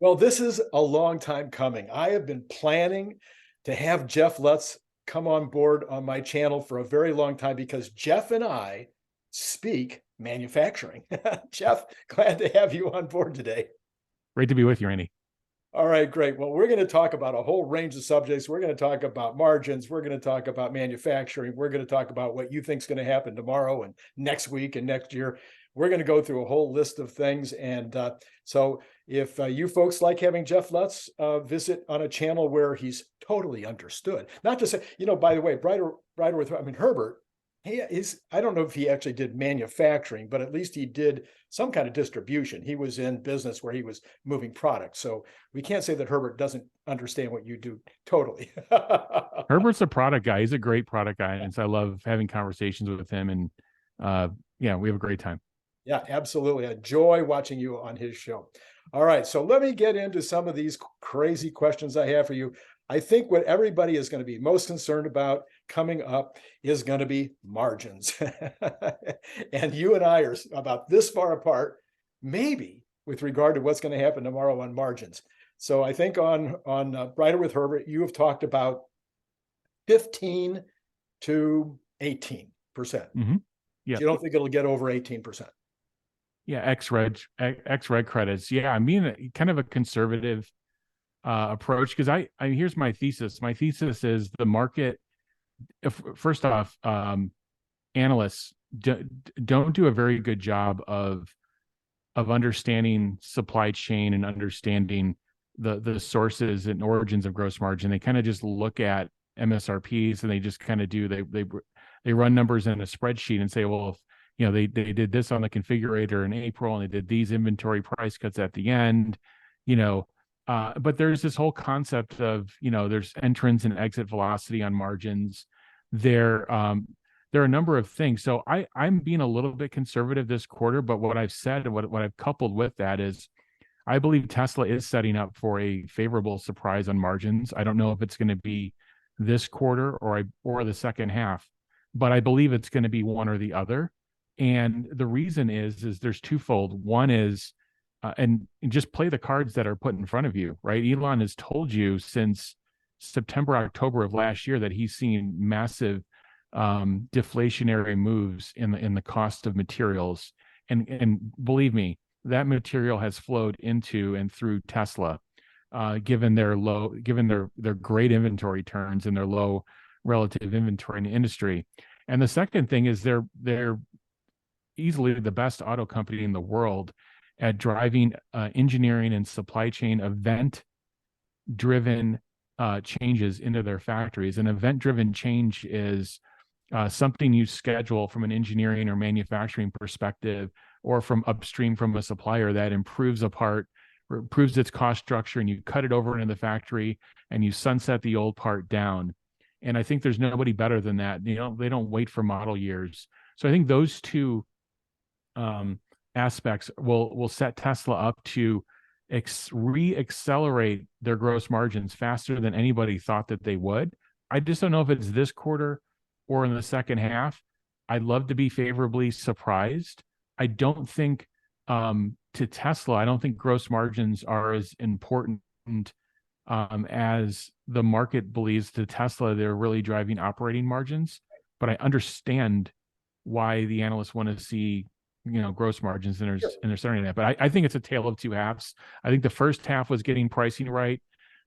Well, this is a long time coming. I have been planning to have Jeff Lutz come on board on my channel for a very long time because Jeff and I speak manufacturing. Jeff, glad to have you on board today. Great to be with you, Randy. All right, great. Well, we're going to talk about a whole range of subjects. We're going to talk about margins. We're going to talk about manufacturing. We're going to talk about what you think is going to happen tomorrow and next week and next year. We're going to go through a whole list of things. And so if you folks like having Jeff Lutz visit on a channel where he's totally understood, not to say, by the way, Herbert, I don't know if he actually did manufacturing, but at least he did some kind of distribution. He was in business where he was moving products. So we can't say that Herbert doesn't understand what you do totally. Herbert's a product guy. He's a great product guy. And so I love having conversations with him. And yeah, we have a great time. Yeah, absolutely. I enjoy watching you on his show. All right. So let me get into some of these crazy questions I have for you. I think what everybody is going to be most concerned about coming up is going to be margins. And you and I are about this far apart, maybe with regard to what's going to happen tomorrow on margins. So I think on Brighter with Herbert, you have talked about 15 to 18%. Mm-hmm. Yeah. You don't think it'll get over 18%? Yeah, X-Reg credits. Yeah, I'm being kind of a conservative approach because I here's my thesis. My thesis is the market. First off, analysts don't do a very good job of understanding supply chain and understanding the sources and origins of gross margin. They kind of just look at MSRPs and they just kind of do they run numbers in a spreadsheet and say, well, if, they did this on the configurator in April and they did these inventory price cuts at the end, but there's this whole concept of, there's entrance and exit velocity on margins. There are a number of things. So I'm being a little bit conservative this quarter, but what I've said and what I've coupled with that is I believe Tesla is setting up for a favorable surprise on margins. I don't know if it's going to be this quarter or the second half, but I believe it's going to be one or the other. And the reason is there's twofold. One is, and just play the cards that are put in front of you, right? Elon has told you since September, October of last year that he's seen massive deflationary moves in the cost of materials. And believe me, that material has flowed into and through Tesla, given their great inventory turns and their low relative inventory in the industry. And the second thing is they're easily the best auto company in the world at driving engineering and supply chain event-driven changes into their factories. An event-driven change is something you schedule from an engineering or manufacturing perspective or from upstream from a supplier that improves a part, or improves its cost structure, and you cut it over into the factory and you sunset the old part down. And I think there's nobody better than that. They don't wait for model years. So I think those two aspects will set Tesla up to re-accelerate their gross margins faster than anybody thought that they would. I just don't know if it's this quarter or in the second half. I'd love to be favorably surprised. I don't think to Tesla, I don't think gross margins are as important as the market believes. To Tesla, they're really driving operating margins, but I understand why the analysts want to see gross margins and they're starting that. But I think it's a tale of two halves. I think the first half was getting pricing right.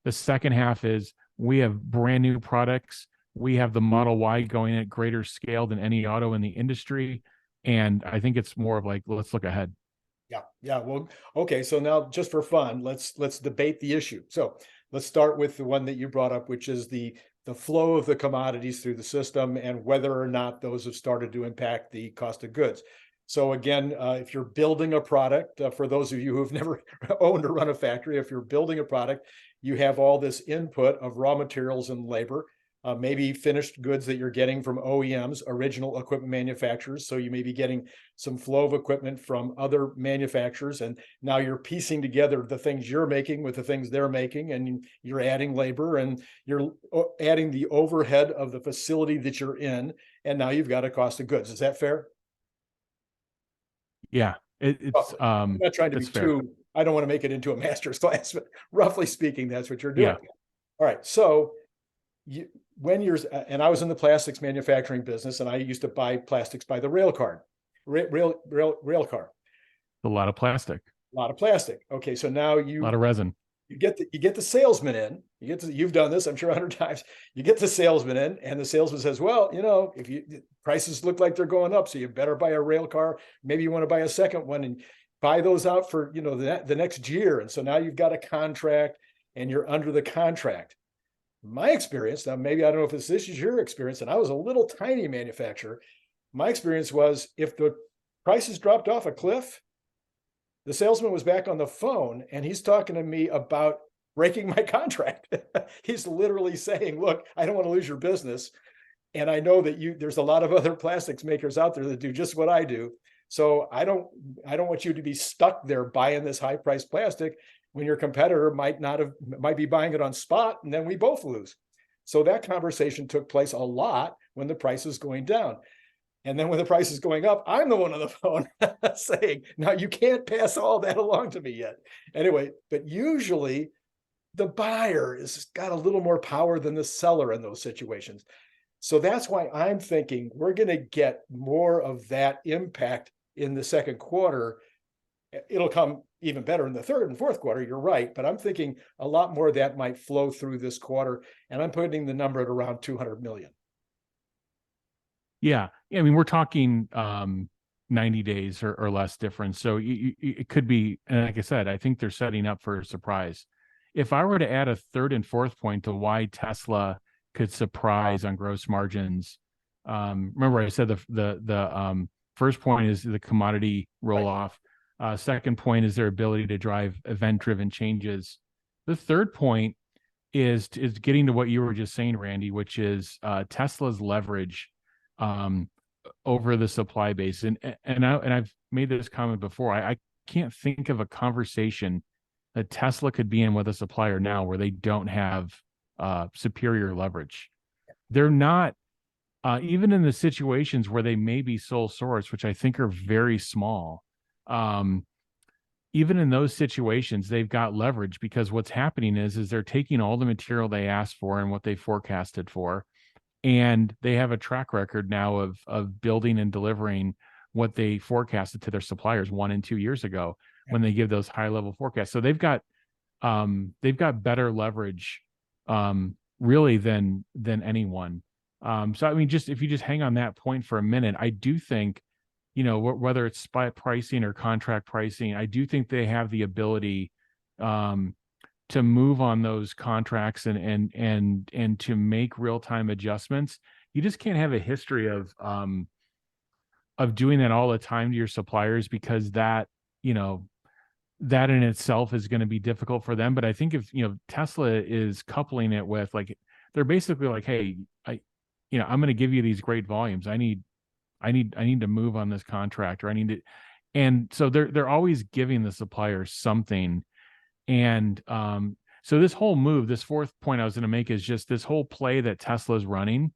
The second half is we have brand new products. We have the Model Y going at greater scale than any auto in the industry. And I think it's more of like, let's look ahead. Yeah. Well, okay. So now just for fun, let's debate the issue. So let's start with the one that you brought up, which is the flow of the commodities through the system and whether or not those have started to impact the cost of goods. So again, if you're building a product, for those of you who've never owned or run a factory, if you're building a product, you have all this input of raw materials and labor, maybe finished goods that you're getting from OEMs, original equipment manufacturers. So you may be getting some flow of equipment from other manufacturers. And now you're piecing together the things you're making with the things they're making, and you're adding labor and you're adding the overhead of the facility that you're in. And now you've got a cost of goods. Is that fair? Yeah, it's I'm not trying to be fair. I don't want to make it into a master's class, but roughly speaking, that's what you're doing. Yeah. All right. So when you're, and I was in the plastics manufacturing business, and I used to buy plastics by the rail car. A lot of plastic. A lot of plastic. Okay. So now A lot of resin. you get the salesman in, you've done this, I'm sure 100 times. You get the salesman in, and the salesman says, well, if prices look like they're going up, so you better buy a rail car. Maybe you want to buy a second one and buy those out for, the next year. And so now you've got a contract and you're under the contract. My experience, now maybe I don't know if this is your experience, and I was a little tiny manufacturer. My experience was if the prices dropped off a cliff, the salesman was back on the phone and he's talking to me about breaking my contract. He's literally saying, look, I don't want to lose your business. And I know that there's a lot of other plastics makers out there that do just what I do. So I don't want you to be stuck there buying this high priced plastic when your competitor might be buying it on spot, and then we both lose. So that conversation took place a lot when the price is going down. And then when the price is going up, I'm the one on the phone saying, now you can't pass all that along to me yet. Anyway, but usually the buyer has got a little more power than the seller in those situations. So that's why I'm thinking we're going to get more of that impact in the second quarter. It'll come even better in the third and fourth quarter. You're right. But I'm thinking a lot more of that might flow through this quarter. And I'm putting the number at around 200 million. Yeah. I mean, we're talking 90 days or less difference. So it could be, and like I said, I think they're setting up for a surprise. If I were to add a third and fourth point to why Tesla could surprise on gross margins, remember I said the first point is the commodity roll-off. Second point is their ability to drive event-driven changes. The third point is getting to what you were just saying, Randy, which is Tesla's leverage over the supply base. And I've made this comment before. I can't think of a conversation that Tesla could be in with a supplier now where they don't have superior leverage. They're not even in the situations where they may be sole source, which I think are very small. Even in those situations, they've got leverage because what's happening is they're taking all the material they asked for and what they forecasted for, and they have a track record now of building and delivering what they forecasted to their suppliers 1 and 2 years ago when they give those high level forecasts. So they've got better leverage really than anyone. So I mean, just if you just hang on that point for a minute, I do think, whether it's spot pricing or contract pricing, I do think they have the ability to move on those contracts and to make real-time adjustments. You just can't have a history of doing that all the time to your suppliers, because that in itself is going to be difficult for them. But I think if Tesla is coupling it with, like, they're basically like, hey, I'm going to give you these great volumes. I need to move on this contract, or I need to, and so they're always giving the supplier something. And so this whole move, this fourth point I was going to make, is just this whole play that Tesla's running,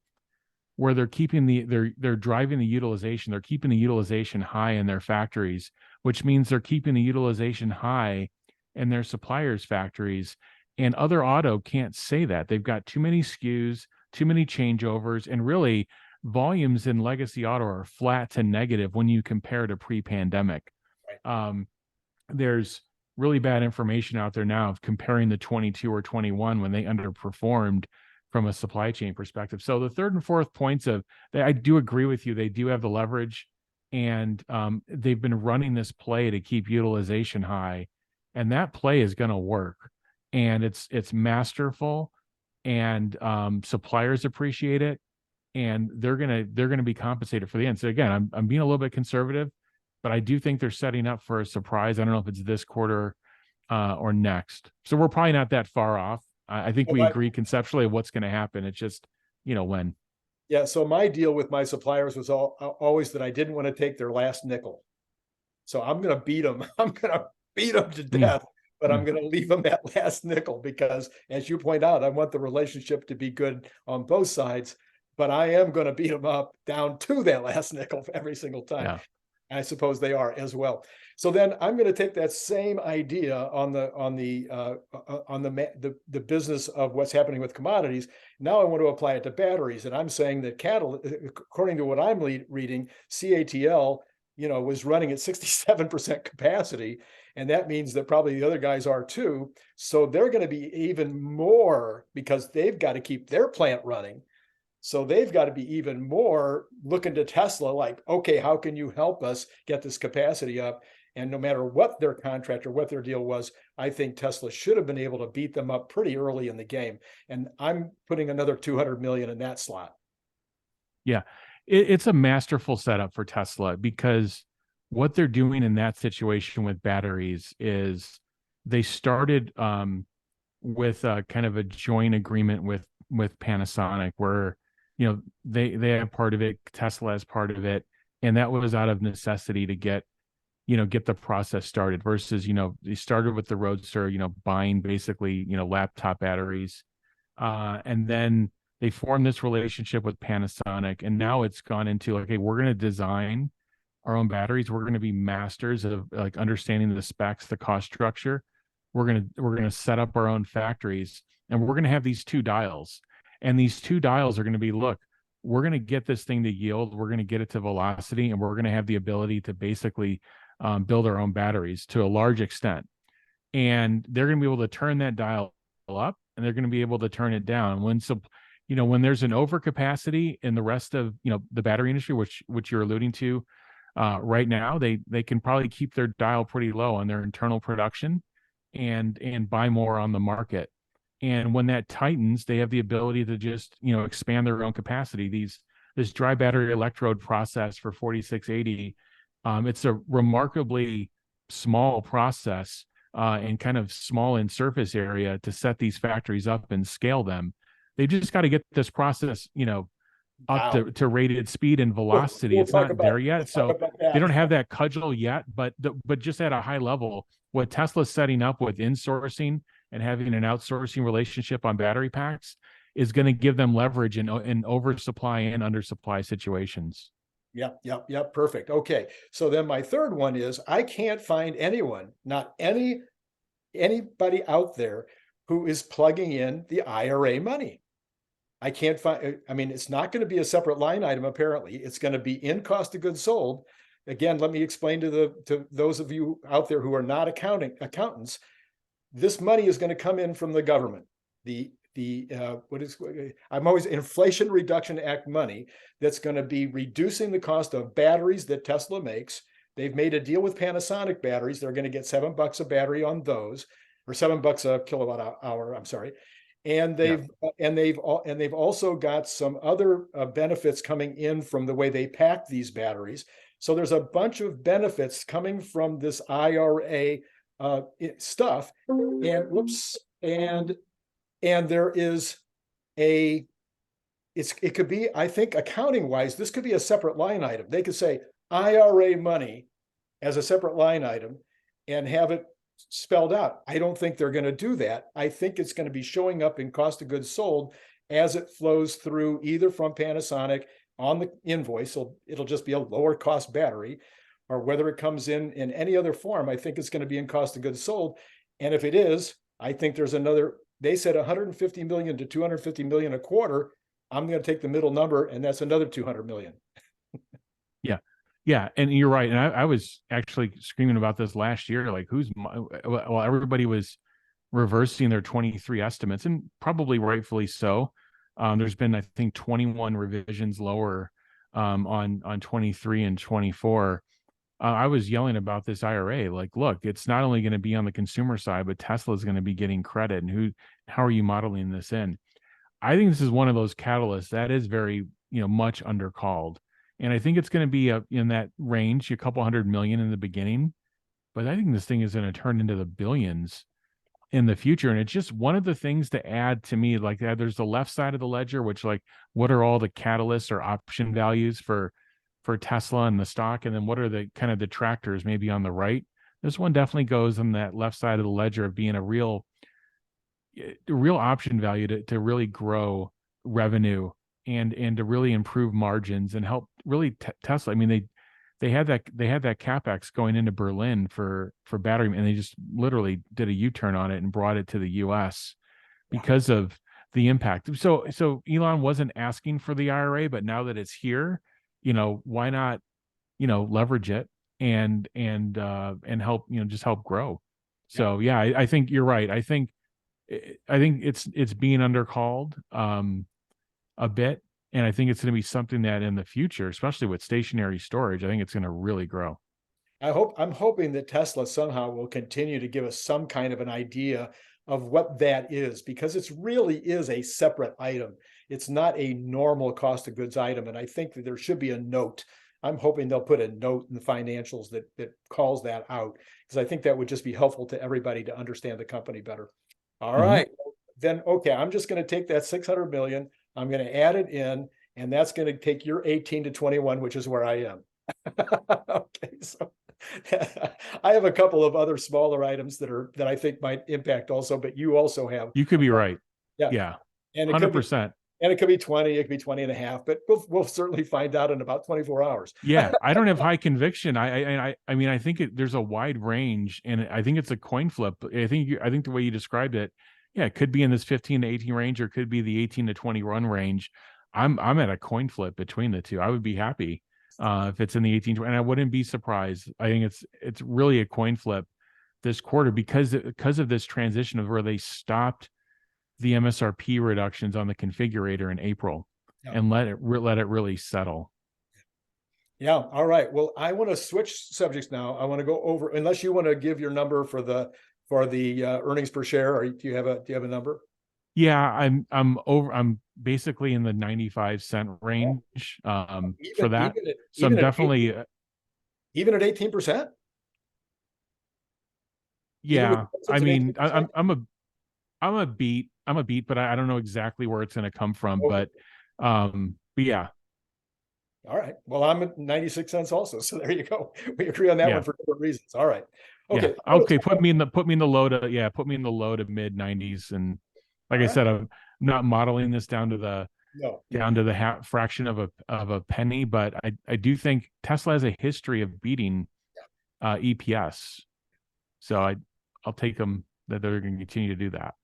where they're keeping they're driving the utilization, they're keeping the utilization high in their factories, which means they're keeping the utilization high in their suppliers' factories. And other auto can't say that. They've got too many SKUs, too many changeovers, and really volumes in legacy auto are flat to negative when you compare to pre-pandemic. Right. There's really bad information out there now of comparing the 22 or 21 when they underperformed from a supply chain perspective. So the third and fourth points I do agree with you. They do have the leverage, and they've been running this play to keep utilization high, and that play is going to work, and it's masterful, and suppliers appreciate it, and they're gonna be compensated for the end. So again, I'm being a little bit conservative, but I do think they're setting up for a surprise. I don't know if it's this quarter or next. So we're probably not that far off. I think we agree conceptually of what's going to happen. It's just, when. Yeah. So my deal with my suppliers was always that I didn't want to take their last nickel. So I'm going to beat them. I'm going to beat them to death, but I'm going to leave them that last nickel because, as you point out, I want the relationship to be good on both sides, but I am going to beat them up down to that last nickel every single time. Yeah. I suppose they are as well. So then I'm going to take that same idea on the business of what's happening with commodities. Now I want to apply it to batteries, and I'm saying that according to what I'm reading, CATL, was running at 67% capacity, and that means that probably the other guys are too. So they're going to be even more because they've got to keep their plant running. So they've got to be even more looking to Tesla like, okay, how can you help us get this capacity up? And no matter what their contract or what their deal was, I think Tesla should have been able to beat them up pretty early in the game. And I'm putting another 200 million in that slot. Yeah, it's a masterful setup for Tesla, because what they're doing in that situation with batteries is they started with kind of a joint agreement with Panasonic, where they have part of it, Tesla has part of it, and that was out of necessity to get the process started, versus they started with the Roadster, buying basically laptop batteries, and then they formed this relationship with Panasonic, and now it's gone into like, hey, we're going to design our own batteries, we're going to be masters of like understanding the specs, the cost structure, we're going to set up our own factories, and we're going to have these two dials. And these two dials are going to be, look, we're going to get this thing to yield, we're going to get it to velocity, and we're going to have the ability to basically build our own batteries to a large extent. And they're going to be able to turn that dial up, and they're going to be able to turn it down when there's an overcapacity in the rest of the battery industry, which you're alluding to right now. They can probably keep their dial pretty low on their internal production and buy more on the market. And when that tightens, they have the ability to just, expand their own capacity. This dry battery electrode process for 4680, it's a remarkably small process and kind of small in surface area to set these factories up and scale them. They just got to get this process, up to rated speed and velocity. It's not there yet. So they don't have that cudgel yet, but just at a high level, what Tesla's setting up with insourcing and having an outsourcing relationship on battery packs is going to give them leverage in oversupply and undersupply situations. Yep. Perfect. Okay. So then my third one is, I can't find anyone, not anybody out there who is plugging in the IRA money. I can't find, it's not going to be a separate line item. Apparently it's going to be in cost of goods sold. Again, let me explain to those of you out there who are not accountants. This money is going to come in from the government. Inflation Reduction Act money that's going to be reducing the cost of batteries that Tesla makes. They've made a deal with Panasonic batteries. They're going to get $7 a battery on those, or $7 a kilowatt hour. I'm sorry. And they've also got some other benefits coming in from the way they pack these batteries. So there's a bunch of benefits coming from this IRA stuff. And there is it could be, I think, accounting wise, this could be a separate line item. They could say IRA money as a separate line item and have it spelled out. I don't think they're going to do that. I think it's going to be showing up in cost of goods sold as it flows through, either from Panasonic on the invoice, so it'll just be a lower cost battery, or whether it comes in any other form. I think it's going to be in cost of goods sold. And if it is, I think there's another, they said 150 million to 250 million a quarter. I'm going to take the middle number, and that's another 200 million. Yeah. And you're right. And I was actually screaming about this last year, like everybody was reversing their 23 estimates, and probably rightfully so. There's been, I think, 21 revisions lower on 23 and 24. I was yelling about this IRA, like, look, it's not only going to be on the consumer side, but Tesla is going to be getting credit. And how are you modeling this in? I think this is one of those catalysts that is very, much undercalled. And I think it's going to be in that range, a couple $100 million in the beginning, but I think this thing is going to turn into the billions in the future. And it's just one of the things to add to me, like that. There's the left side of the ledger, which, like, what are all the catalysts or option values for Tesla and the stock? And then what are the kind of detractors maybe on the right? This one definitely goes on that left side of the ledger of being a real option value to really grow revenue and to really improve margins and help really Tesla. I mean, they had that capex going into Berlin for battery, and they just literally did a U-turn on it and brought it to the US because of the impact. So Elon wasn't asking for the IRA, but now that it's here, why not, leverage it and help, just help grow. So yeah, I think you're right. I think it's being undercalled a bit, and I think it's going to be something that in the future, especially with stationary storage, I think it's going to really grow. I'm hoping that Tesla somehow will continue to give us some kind of an idea of what that is, because it's really is a separate item. It's not a normal cost of goods item. And I think that there should be a note. I'm hoping they'll put a note in the financials that calls that out, because I think that would just be helpful to everybody to understand the company better. All right. Then, okay, I'm just going to take that 600 million. I'm going to add it in, and that's going to take your 18 to 21, which is where I am. Okay, so I have a couple of other smaller items that I think might impact also, but you also have. You could be right. Yeah. Yeah. And it 100%. And it could be 20, it could be 20 and a half, but we'll certainly find out in about 24 hours. Yeah, I don't have high conviction. I mean, I think there's a wide range, and I think it's a coin flip. I think the way you described it, yeah, it could be in this 15 to 18 range, or it could be the 18 to 21 range. I'm at a coin flip between the two. I would be happy if it's in the 18, and I wouldn't be surprised. I think it's really a coin flip this quarter because of this transition of where they stopped the MSRP reductions on the configurator in April and let it really settle. Yeah. All right. Well, I want to switch subjects now. I want to go over, unless you want to give your number for the earnings per share, or do you have a number? Yeah, I'm basically in the 95-cent range for that. So I'm definitely even at 18%. Yeah, I mean, I'm a beat, but I don't know exactly where it's going to come from. Okay. But yeah. All right. Well, I'm at 96 cents also. So there you go. We agree on that one for different reasons. All right. Okay. Yeah. Okay. Put me in the low to mid 90s. And like I said, I'm not modeling this down to the fraction of a penny, but I do think Tesla has a history of beating EPS. So I'll take them that they're going to continue to do that.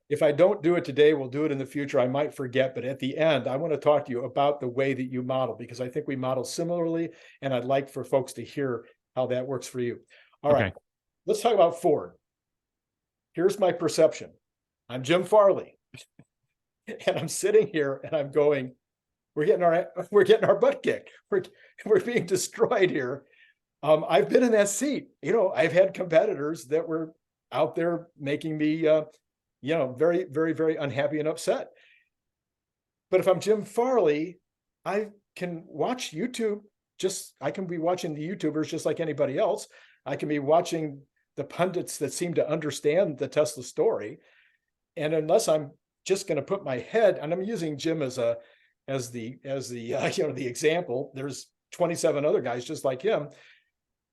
If I don't do it today, we'll do it in the future. I might forget, but at the end, I want to talk to you about the way that you model, because I think we model similarly, and I'd like for folks to hear how that works for you. All right, let's talk about Ford. Here's my perception. I'm Jim Farley, and I'm sitting here and I'm going, we're getting our butt kicked. We're being destroyed here. I've been in that seat. I've had competitors that were out there making me very, very, very unhappy and upset. But if I'm Jim Farley, I can watch YouTube. I can be watching the YouTubers just like anybody else. I can be watching the pundits that seem to understand the Tesla story. And unless I'm just going to put my head, and I'm using Jim as the example, there's 27 other guys just like him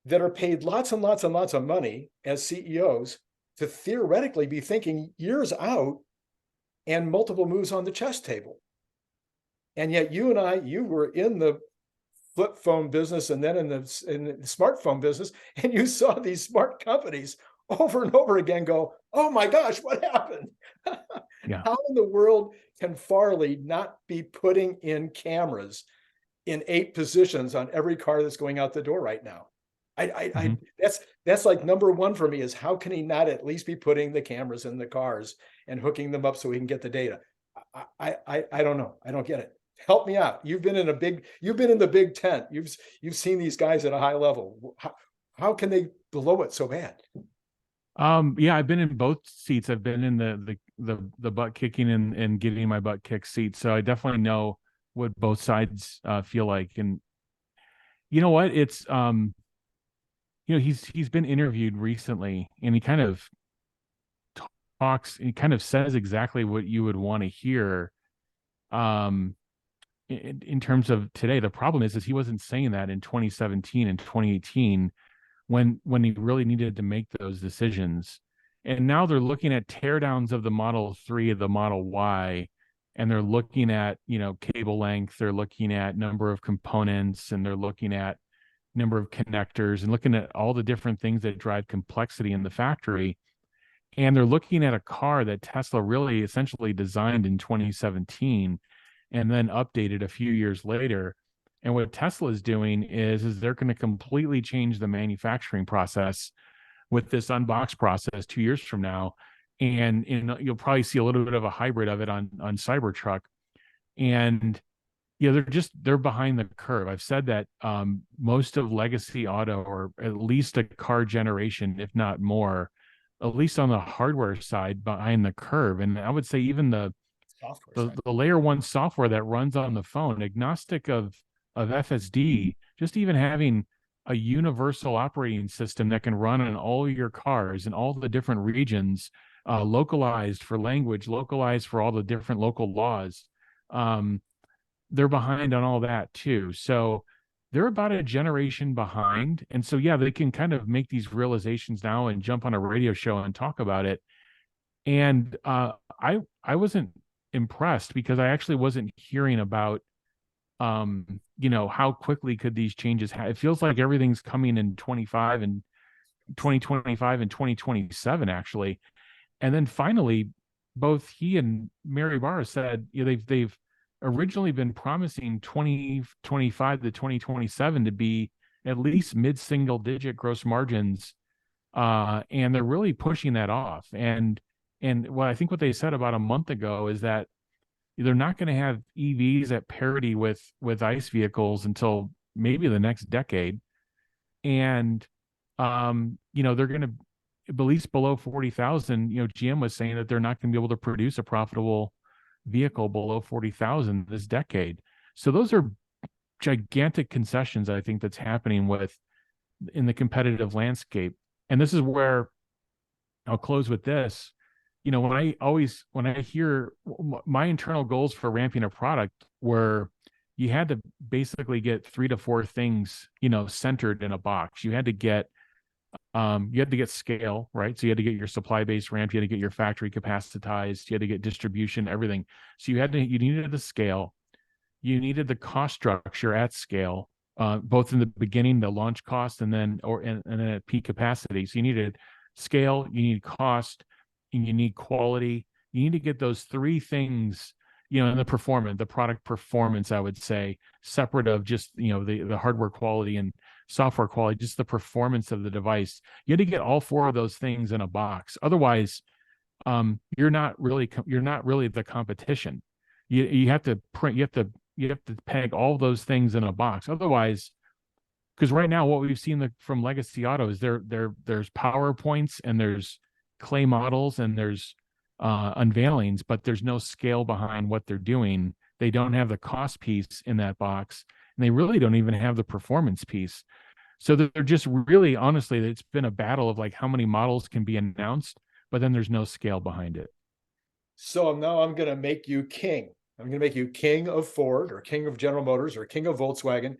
that are paid lots and lots and lots of money as CEOs to theoretically be thinking years out and multiple moves on the chess table. And yet you were in the flip phone business and then in the smartphone business, and you saw these smart companies over and over again go, oh my gosh, what happened? Yeah. How in the world can Farley not be putting in cameras in 8 positions on every car that's going out the door right now? That's like number one for me, is how can he not at least be putting the cameras in the cars and hooking them up so he can get the data? I don't know. I don't get it. Help me out. You've been in the big tent. You've seen these guys at a high level. How can they blow it so bad? Yeah, I've been in both seats. I've been in the butt kicking and getting my butt kicked seat. So I definitely know what both sides feel like. And you know what? It's he's been interviewed recently, and he kind of says exactly what you would want to hear in terms of today. The problem is he wasn't saying that in 2017 and 2018 when he really needed to make those decisions. And now they're looking at teardowns of the Model 3, of the Model Y, and they're looking at cable length, they're looking at number of components, and they're looking at number of connectors and looking at all the different things that drive complexity in the factory. And they're looking at a car that Tesla really essentially designed in 2017 and then updated a few years later. And what Tesla is doing is they're going to completely change the manufacturing process with this unbox process 2 years from now. And you'll probably see a little bit of a hybrid of it on Cybertruck. And they're behind the curve. I've said that most of legacy auto, or at least a car generation, if not more, at least on the hardware side, behind the curve. And I would say even the layer one software that runs on the phone, agnostic of FSD, just even having a universal operating system that can run on all your cars in all the different regions, localized for language, localized for all the different local laws. They're behind on all that too. So they're about a generation behind. And so, yeah, they can kind of make these realizations now and jump on a radio show and talk about it. And I wasn't impressed, because I actually wasn't hearing about, how quickly could these changes happen. It feels like everything's coming in 25 and 2025 and 2027, actually. And then finally, both he and Mary Barra said, they've originally been promising 2025 to 2027 to be at least mid-single digit gross margins, and they're really pushing that off. And what I think what they said about a month ago is that they're not going to have EVs at parity with ICE vehicles until maybe the next decade. And they're going to, at least below 40,000. GM was saying that they're not going to be able to produce a profitable vehicle below 40,000 this decade. So those are gigantic concessions, I think, that's happening in the competitive landscape. And this is where I'll close with this. When I hear my internal goals for ramping a product, where you had to basically get 3 to 4 things, centered in a box. You had to get scale, right? So you had to get your supply base ramped, you had to get your factory capacitized, you had to get distribution, everything. So you needed the scale, you needed the cost structure at scale, both in the beginning, the launch cost, and then at peak capacity. So you needed scale, you need cost, and you need quality. You need to get those 3 things, and the product performance, I would say, separate of just, the hardware quality and software quality, just the performance of the device. You had to get all 4 of those things in a box. Otherwise, you're not really the competition. You have to peg all those things in a box. Otherwise, because right now what we've seen from legacy auto is there's PowerPoints and there's clay models and there's unveilings, but there's no scale behind what they're doing. They don't have the cost piece in that box, and they really don't even have the performance piece. So they're just really, honestly, it's been a battle of like how many models can be announced, but then there's no scale behind it. So now I'm going to make you king. I'm going to make you king of Ford, or king of General Motors, or king of Volkswagen.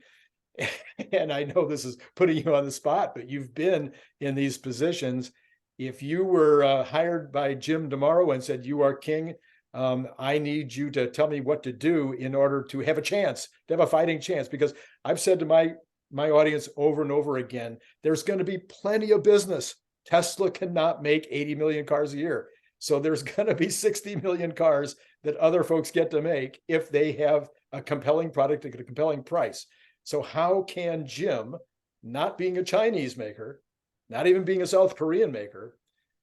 And I know this is putting you on the spot, but you've been in these positions. If you were hired by Jim tomorrow and said, you are king, I need you to tell me what to do in order to have a chance, to have a fighting chance. Because I've said to my audience over and over again, there's going to be plenty of business. Tesla cannot make 80 million cars a year. So there's going to be 60 million cars that other folks get to make if they have a compelling product at a compelling price. So how can Jim, not being a Chinese maker, not even being a South Korean maker,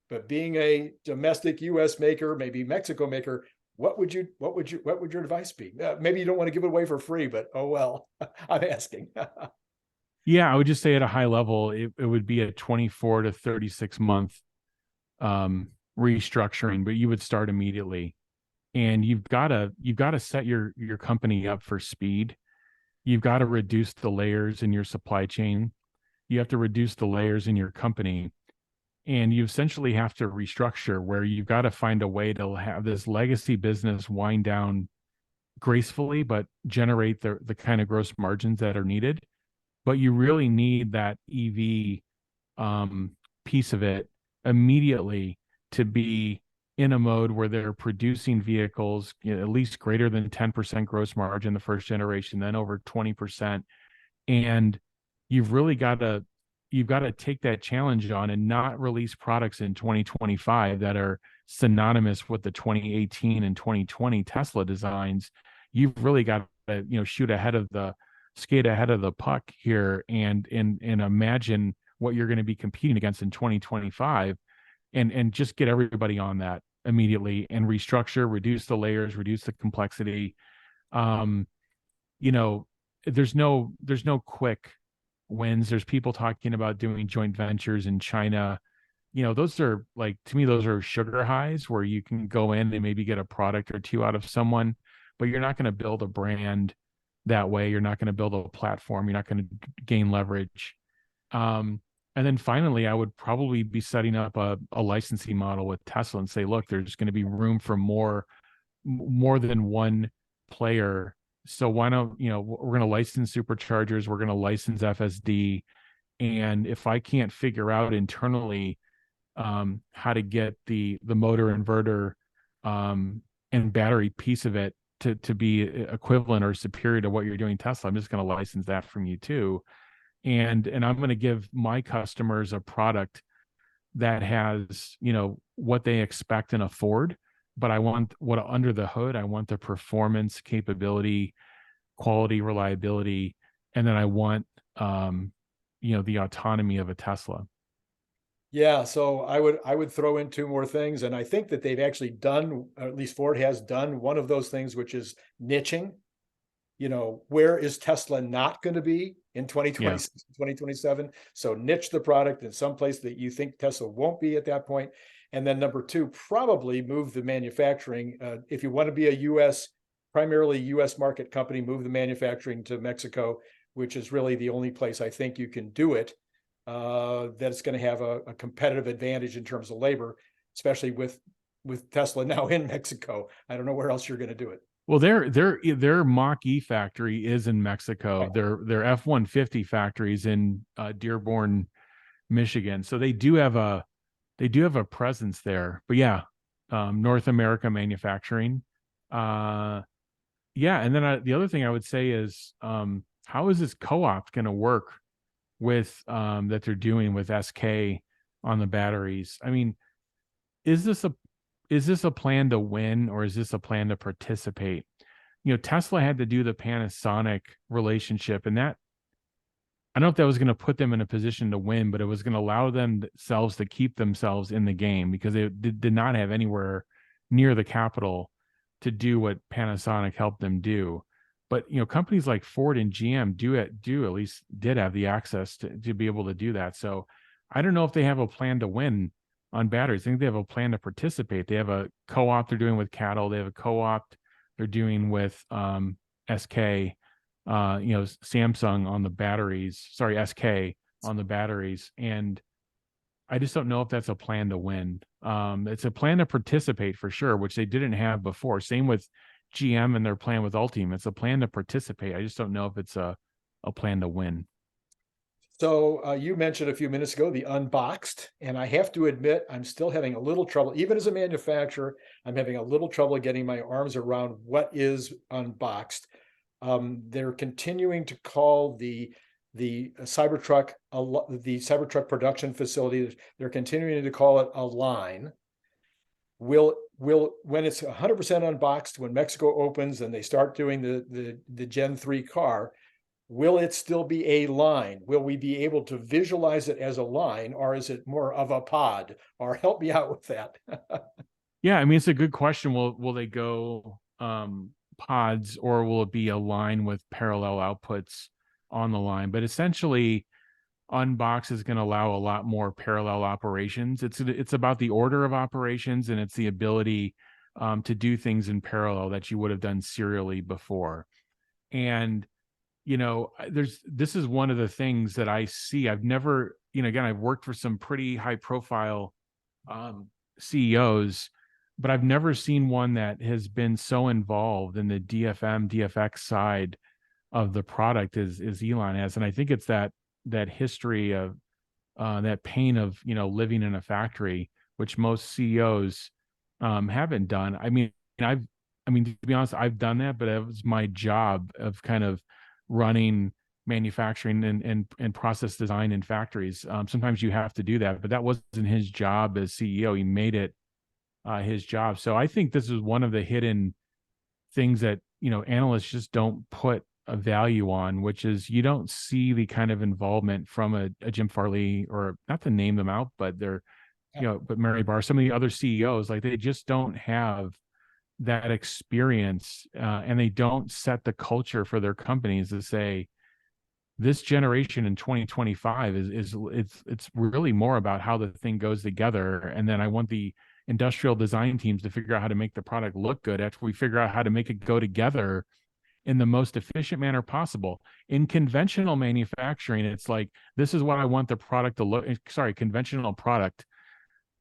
but being a domestic US maker, maybe Mexico maker, what would your advice be? Maybe you don't want to give it away for free, but oh well, I'm asking. Yeah, I would just say at a high level, it would be a 24 to 36 month restructuring, but you would start immediately. And you've got to set your company up for speed. You've got to reduce the layers in your supply chain. You have to reduce the layers in your company. And you essentially have to restructure, where you've got to find a way to have this legacy business wind down gracefully, but generate the kind of gross margins that are needed. But you really need that EV piece of it immediately to be in a mode where they're producing vehicles, at least greater than 10% gross margin the first generation, then over 20%. And you've really got to you've got to take that challenge on and not release products in 2025 that are synonymous with the 2018 and 2020 Tesla designs. You've really got to, shoot ahead of the skate ahead of the puck here and imagine what you're going to be competing against in 2025 and just get everybody on that immediately and restructure, reduce the layers, reduce the complexity. Um, you know, there's no quick wins. There's people talking about doing joint ventures in China. Those are like, to me, those are sugar highs where you can go in and maybe get a product or two out of someone, but you're not going to build a brand that way. You're not going to build a platform. You're not going to gain leverage. And then finally, I would probably be setting up a licensing model with Tesla and say, look, there's going to be room for more than one player. So why don't, we're going to license superchargers, we're going to license FSD. And if I can't figure out internally how to get the motor inverter and battery piece of it to be equivalent or superior to what you're doing Tesla, I'm just going to license that from you too. And I'm going to give my customers a product that has, what they expect and afford, but I want what under the hood, I want the performance, capability, quality, reliability, and then I want the autonomy of a Tesla. Yeah, so I would throw in two more things, and I think that they've actually done, or at least Ford has done one of those things, which is niching. Where is Tesla not going to be in 2026, 2027? So niche the product in some place that you think Tesla won't be at that point. And then number two, probably move the manufacturing. If you want to be a primarily US market company, move the manufacturing to Mexico, which is really the only place I think you can do it. That's going to have a competitive advantage in terms of labor, especially with Tesla now in Mexico. I don't know where else you're going to do it. Well, their Mach-E factory is in Mexico. Right. Their F-150 factory is in Dearborn, Michigan. So they do have a presence there. But yeah, North America manufacturing. Yeah, and then the other thing I would say is, how is this co-op going to work with that they're doing with SK on the batteries? I mean, is this a plan to win, or is this a plan to participate? Tesla had to do the Panasonic relationship, and that, I don't know if that was going to put them in a position to win, but it was going to allow themselves to keep themselves in the game because they did not have anywhere near the capital to do what Panasonic helped them do. But companies like Ford and GM did have the access to be able to do that. So I don't know if they have a plan to win on batteries. I think they have a plan to participate. They have a co-op they're doing with cattle. They have a co-op they're doing with SK, Samsung on the batteries. Sorry, SK on the batteries. And I just don't know if that's a plan to win. It's a plan to participate for sure, which they didn't have before. Same with GM and their plan with Ultium. It's a plan to participate. I just don't know if it's a plan to win. So you mentioned a few minutes ago the unboxed, and I have to admit I'm still having a little trouble, even as a manufacturer, I'm having a little trouble getting my arms around what is unboxed. They're continuing to call the Cybertruck production facility. They're continuing to call it a line. Will when it's 100% unboxed, when Mexico opens and they start doing the Gen 3 car, will it still be a line? Will we be able to visualize it as a line, or is it more of a pod? Or help me out with that. Yeah, I mean, it's a good question. Will they go pods, or will it be a line with parallel outputs on the line? But essentially, Unbox is going to allow a lot more parallel operations. It's about the order of operations, and it's the ability to do things in parallel that you would have done serially before. And this is one of the things that I see. I've never, again, I've worked for some pretty high profile CEOs, but I've never seen one that has been so involved in the DFX side of the product as Elon has. And I think it's that history of that pain of, living in a factory, which most CEOs haven't done. I mean, to be honest, I've done that, but it was my job of kind of running manufacturing and process design in factories. Sometimes you have to do that, but that wasn't his job as CEO. He made it his job. So I think this is one of the hidden things that, analysts just don't put a value on, which is you don't see the kind of involvement from a Jim Farley, or not to name them out, but they're, but Mary Barr, some of the other CEOs, like they just don't have that experience, and they don't set the culture for their companies to say, this generation in 2025 it's really more about how the thing goes together. And then I want the industrial design teams to figure out how to make the product look good after we figure out how to make it go together in the most efficient manner possible. In conventional manufacturing, it's like, this is what I want the product to look, conventional product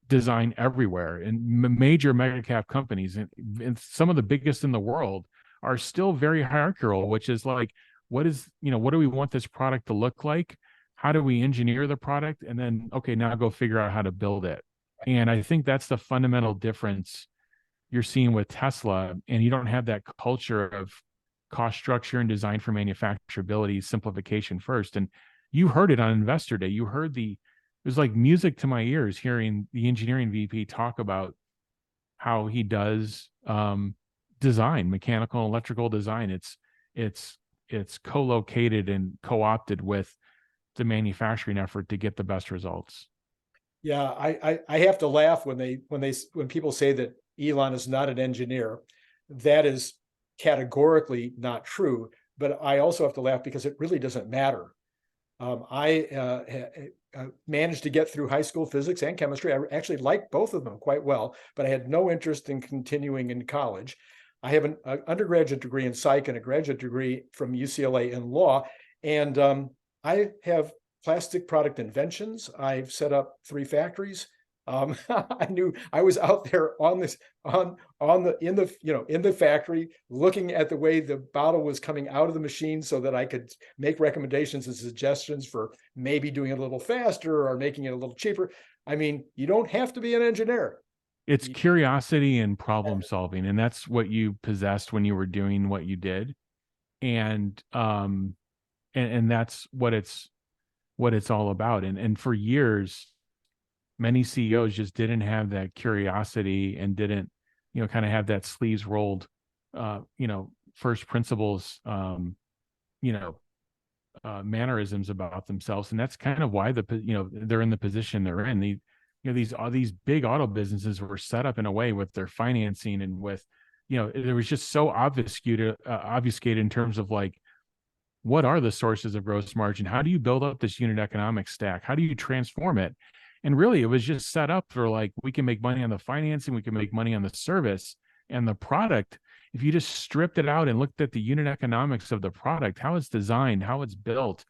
design everywhere. And major mega cap companies, and some of the biggest in the world, are still very hierarchical, which is like, what do we want this product to look like? How do we engineer the product? And then, okay, now go figure out how to build it. And I think that's the fundamental difference you're seeing with Tesla. And you don't have that culture of cost structure and design for manufacturability, simplification first. And you heard it on Investor Day. You heard it was like music to my ears hearing the engineering VP talk about how he does design, mechanical and electrical design. It's co-located and co-opted with the manufacturing effort to get the best results. Yeah, I have to laugh when people say that Elon is not an engineer. That is categorically not true. But I also have to laugh because it really doesn't matter. I managed to get through high school physics and chemistry. I actually liked both of them quite well, but I had no interest in continuing in college. I have an undergraduate degree in psych and a graduate degree from UCLA in law. And I have plastic product inventions. I've set up 3 factories. I knew I was out there in the factory, looking at the way the bottle was coming out of the machine so that I could make recommendations and suggestions for maybe doing it a little faster or making it a little cheaper. I mean, you don't have to be an engineer. It's curiosity and problem solving, and that's what you possessed when you were doing what you did. And that's what it's all about. And for years, many CEOs just didn't have that curiosity and didn't, kind of have that sleeves rolled, first principles, mannerisms about themselves. And that's kind of why they're in the position they're in. These big auto businesses were set up in a way with their financing and with, there was just so obfuscated in terms of like, what are the sources of gross margin? How do you build up this unit economic stack? How do you transform it? And really, it was just set up for like, we can make money on the financing, we can make money on the service and the product. If you just stripped it out and looked at the unit economics of the product, how it's designed, how it's built,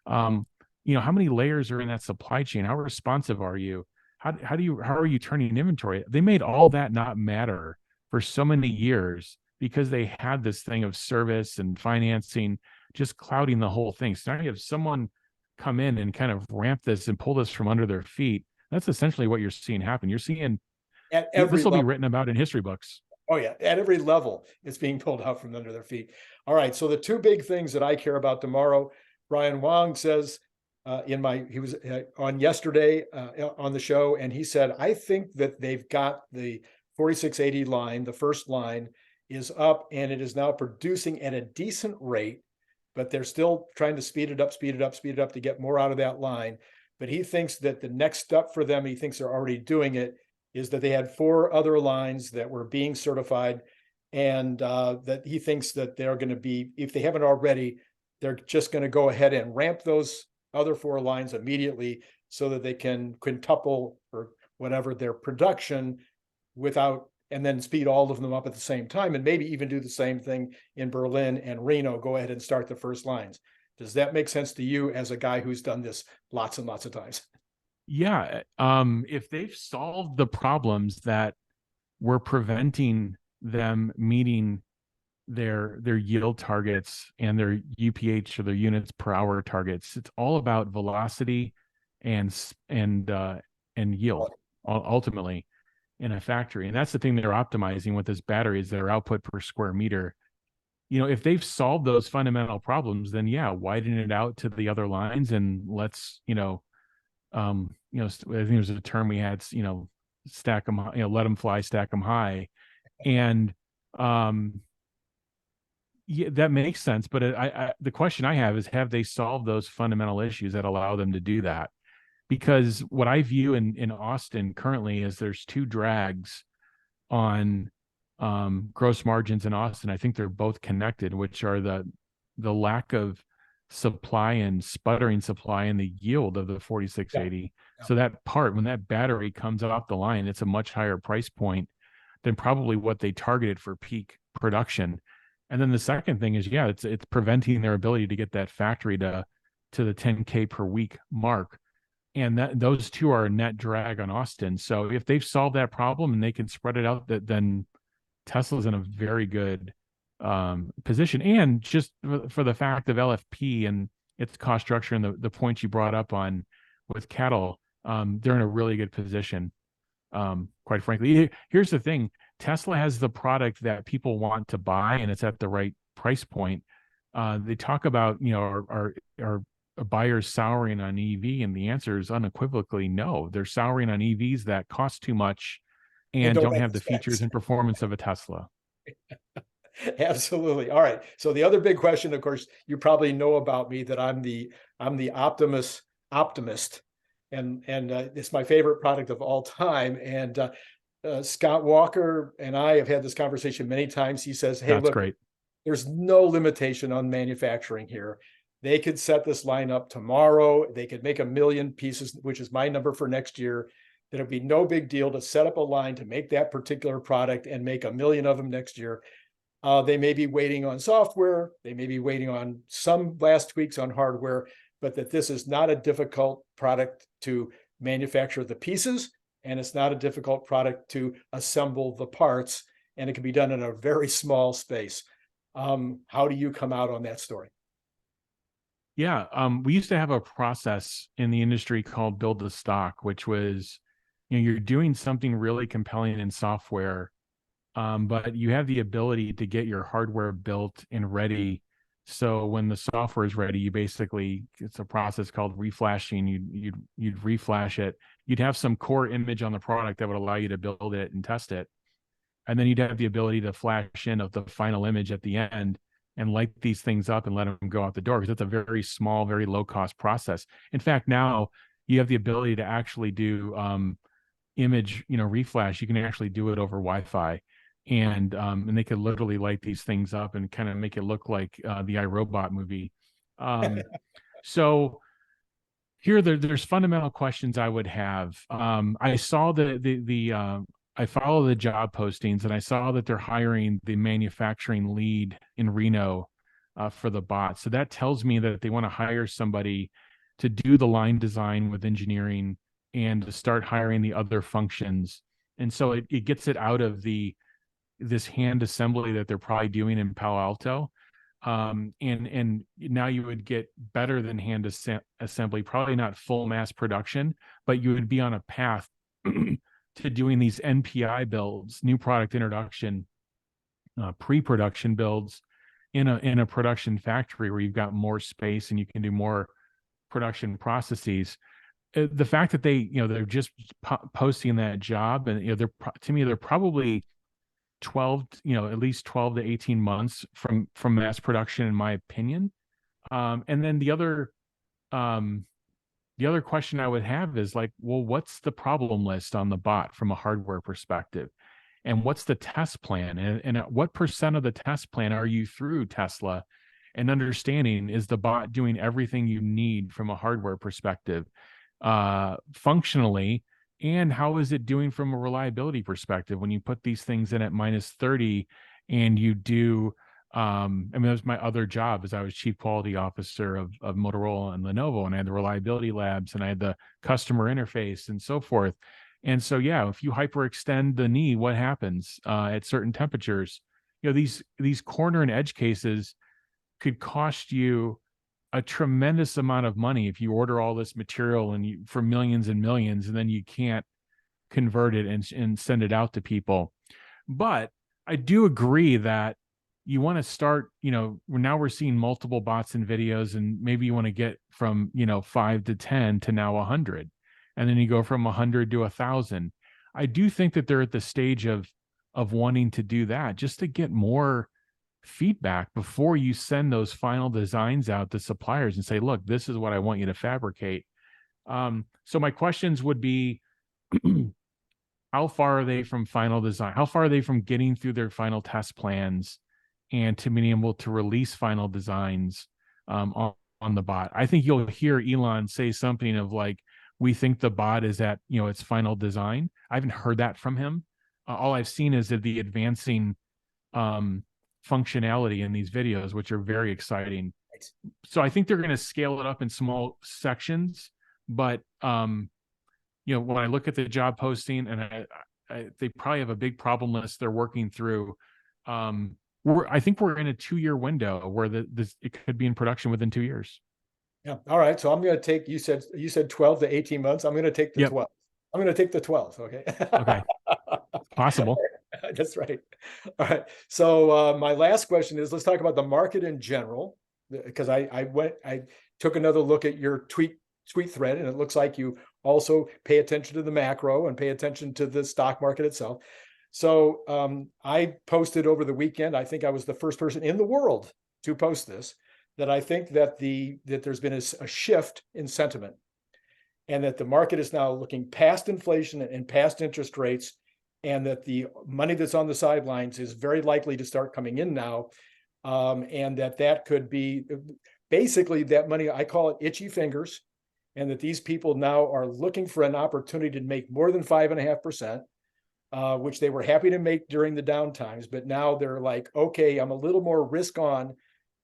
how many layers are in that supply chain? How responsive are you? How are you turning inventory? They made all that not matter for so many years because they had this thing of service and financing just clouding the whole thing. So now you have someone come in and kind of ramp this and pull this from under their feet. That's essentially what you're seeing happen. You're seeing at every this will level. be written about in history books. Oh yeah, at every level, it's being pulled out from under their feet. All right, so the 2 big things that I care about tomorrow, Brian Wang says, he was on yesterday on the show, and he said, I think that they've got the 4680 line, the first line is up, and it is now producing at a decent rate, but they're still trying to speed it up to get more out of that line. But he thinks that the next step for them, he thinks they're already doing it, is that they had 4 other lines that were being certified, and that he thinks that they're going to be, if they haven't already, they're just going to go ahead and ramp those other 4 lines immediately so that they can quintuple or whatever their production and then speed all of them up at the same time, and maybe even do the same thing in Berlin and Reno, go ahead and start the first lines. Does that make sense to you as a guy who's done this lots and lots of times? Yeah. If they've solved the problems that were preventing them meeting their yield targets and their UPH, or their units per hour targets, it's all about velocity and yield ultimately in a factory. And that's the thing they're optimizing with this battery, is their output per square meter. if they've solved those fundamental problems, then yeah, widen it out to the other lines and let's, I think there's a term we had, stack them, let them fly, stack them high. And, yeah, that makes sense. But the question I have is, have they solved those fundamental issues that allow them to do that? Because what I view in Austin currently is there's two drags on gross margins in Austin. I think they're both connected, which are the lack of supply and sputtering supply and the yield of the 4680. Yeah. So that part, when that battery comes off the line, it's a much higher price point than probably what they targeted for peak production. And then the second thing is, yeah, it's preventing their ability to get that factory to the 10K per week mark. And that those two are a net drag on Austin. So if they've solved that problem and they can spread it out, then Tesla's in a very good position. And just for the fact of LFP and its cost structure and the points you brought up on with cattle, they're in a really good position. Quite frankly, here's the thing: Tesla has the product that people want to buy, and it's at the right price point. They talk about, are buyers souring on EV, and the answer is unequivocally no. They're souring on EVs that cost too much and don't have the features and performance of a Tesla. Absolutely. All right. So the other big question, of course, you probably know about me, that I'm the optimist, and it's my favorite product of all time. And Scott Walker and I have had this conversation many times. He says, "Hey, That's look, great. There's no limitation on manufacturing here. They could set this line up tomorrow. They could make 1 million pieces, which is my number for next year. It'll be no big deal to set up a line to make that particular product and make 1 million of them next year. They may be waiting on software. They may be waiting on some last tweaks on hardware, but that this is not a difficult product to manufacture the pieces, and it's not a difficult product to assemble the parts, and it can be done in a very small space." How do you come out on that story? Yeah, we used to have a process in the industry called build to stock, which was, you're doing something really compelling in software, but you have the ability to get your hardware built and ready. So when the software is ready, it's a process called reflashing. You'd reflash it. You'd have some core image on the product that would allow you to build it and test it. And then you'd have the ability to flash in of the final image at the end and light these things up and let them go out the door, because it's a very small, very low cost process. In fact, now you have the ability to actually do image, reflash. You can actually do it over Wi-Fi, and they could literally light these things up and kind of make it look like the iRobot movie. So there's fundamental questions I would have. I saw I follow the job postings, and I saw that they're hiring the manufacturing lead in Reno for the bot. So that tells me that they want to hire somebody to do the line design with engineering and to start hiring the other functions. And so it gets it out of this hand assembly that they're probably doing in Palo Alto. And now you would get better than hand assembly, probably not full mass production, but you would be on a path to doing these NPI builds, new product introduction, pre-production builds in a production factory where you've got more space and you can do more production processes. The fact that they're just posting that job, and they're probably 12, at least 12 to 18 months from mass production, in my opinion. And then the other question I would have is like, well, what's the problem list on the bot from a hardware perspective? And what's the test plan? And what percent of the test plan are you through Tesla? And understanding, is the bot doing everything you need from a hardware perspective, functionally? And how is it doing from a reliability perspective when you put these things in at -30 and you do, that was my other job, as I was chief quality officer of Motorola and Lenovo, and I had the reliability labs and I had the customer interface and so forth. And so, yeah, if you hyperextend the knee, what happens at certain temperatures? These corner and edge cases could cost you a tremendous amount of money if you order all this material for millions and millions, and then you can't convert it and send it out to people. But I do agree that you want to start, now we're seeing multiple bots and videos, and maybe you want to get from, 5 to 10 to now 100. And then you go from 100 to 1,000. I do think that they're at the stage of wanting to do that just to get more feedback before you send those final designs out to suppliers and say, look, this is what I want you to fabricate. So my questions would be, how far are they from final design? How far are they from getting through their final test plans and to being able to release final designs on the bot? I think you'll hear Elon say something of like, we think the bot is at, its final design. I haven't heard that from him. All I've seen is that the advancing functionality in these videos, which are very exciting. So I think they're going to scale it up in small sections, but when I look at the job posting, and they probably have a big problem list they're working through. I think we're in a 2-year window where it could be in production within 2 years. Yeah. All right. So I'm going to take, you said 12 to 18 months. I'm going to take the 12. I'm going to take the 12. Okay. Okay. Possible. That's right. All right. So my last question is, let's talk about the market in general, because I took another look at your tweet thread, and it looks like you also pay attention to the macro and pay attention to the stock market itself. So I posted over the weekend, I think I was the first person in the world to post this, that I think that there's been a shift in sentiment, and that the market is now looking past inflation and past interest rates, and that the money that's on the sidelines is very likely to start coming in now, and that could be basically that money, I call it itchy fingers, and that these people now are looking for an opportunity to make more than 5.5%, which they were happy to make during the down times, but now they're like, okay, I'm a little more risk on.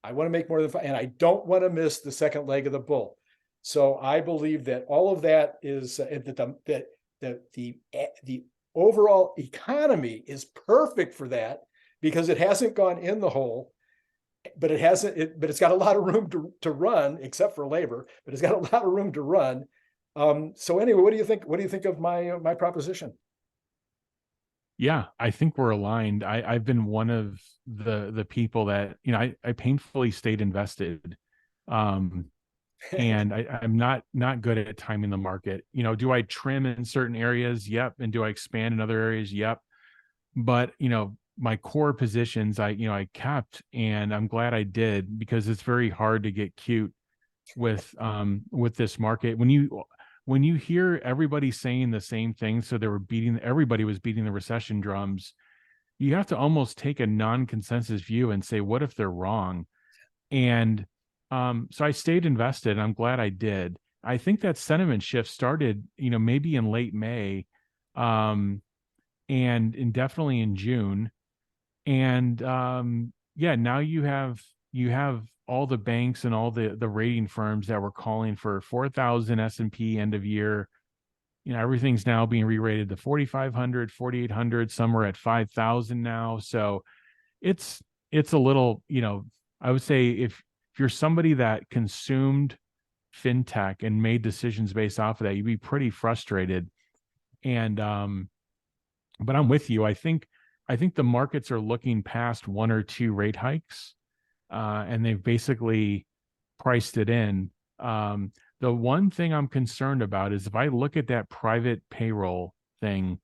I want to make more than 5, and I don't want to miss the second leg of the bull. So I believe that all of that is that the overall economy is perfect for that, because it hasn't gone in the hole, but it's got a lot of room to run, except for labor, but it's got a lot of room to run. So anyway, what do you think? What do you think of my proposition? Yeah, I think we're aligned. I've been one of the people that, I painfully stayed invested. And I'm not good at timing the market. Do I trim in certain areas? Yep. And do I expand in other areas? Yep. But, my core positions, I kept, and I'm glad I did, because it's very hard to get cute with this market. When you hear everybody saying the same thing, so everybody was beating the recession drums, you have to almost take a non-consensus view and say, what if they're wrong? And so I stayed invested, and I'm glad I did. I think that sentiment shift started, maybe in late May, and definitely in June. And now you have all the banks and all the rating firms that were calling for 4,000 S&P end of year. Everything's now being re-rated to 4,500, 4,800. Some are at 5,000 now. So it's a little, I would say if you're somebody that consumed fintech and made decisions based off of that, you'd be pretty frustrated. And but I'm with you. I think the markets are looking past 1 or 2 rate hikes, and they've basically priced it in. The one thing I'm concerned about is if I look at that private payroll thing,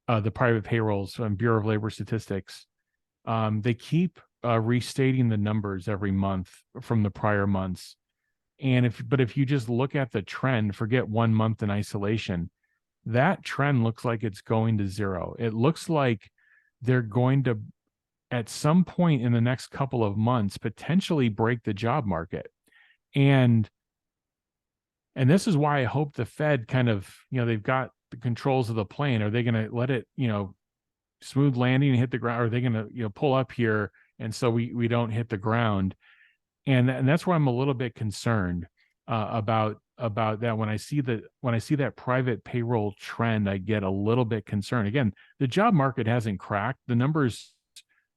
the private payrolls from Bureau of Labor Statistics, they keep restating the numbers every month from the prior months. And if you just look at the trend, forget 1 month in isolation, that trend looks like it's going to zero. It looks like they're going to, at some point in the next couple of months, potentially break the job market. And this is why I hope the Fed kind of, they've got the controls of the plane. Are they going to let it, smooth landing and hit the ground? Or are they going to, pull up here, and so we don't hit the ground? And that's where I'm a little bit concerned about that. When I see that private payroll trend, I get a little bit concerned. Again, the job market hasn't cracked. The numbers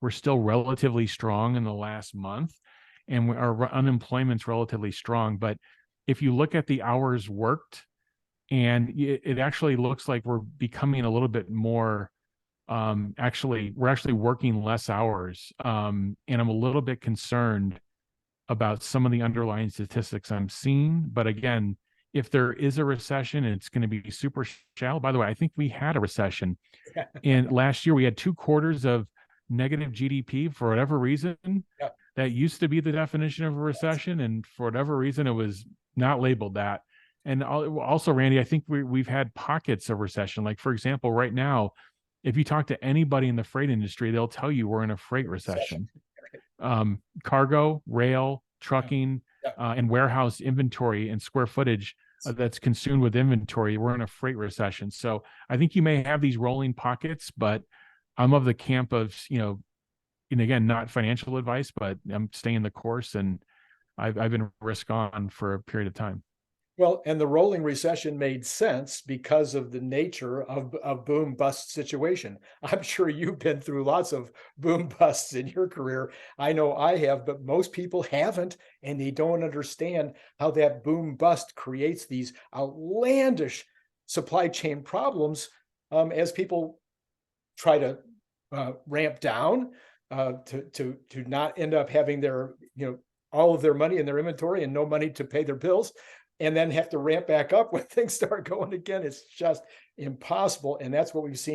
were still relatively strong in the last month, and our unemployment's relatively strong. But if you look at the hours worked, and it actually looks like we're becoming a little bit more we're actually working less hours. And I'm a little bit concerned about some of the underlying statistics I'm seeing. But again, if there is a recession, it's going to be super shallow. By the way, I think we had a recession. And last year we had 2 quarters of negative GDP for whatever reason. Yeah. That used to be the definition of a recession. And for whatever reason, it was not labeled that. And also, Randy, I think we've had pockets of recession. Like, for example, right now, if you talk to anybody in the freight industry, they'll tell you we're in a freight recession. Cargo, rail, trucking, and warehouse inventory and square footage that's consumed with inventory, we're in a freight recession. So I think you may have these rolling pockets, but I'm of the camp of, and again, not financial advice, but I'm staying the course, and I've been risk on for a period of time. Well, and the rolling recession made sense because of the nature of boom bust situation. I'm sure you've been through lots of boom busts in your career. I know I have, but most people haven't, and they don't understand how that boom bust creates these outlandish supply chain problems as people try to ramp down to not end up having their all of their money in their inventory and no money to pay their bills, and then have to ramp back up when things start going again. It's just impossible. And that's what we've seen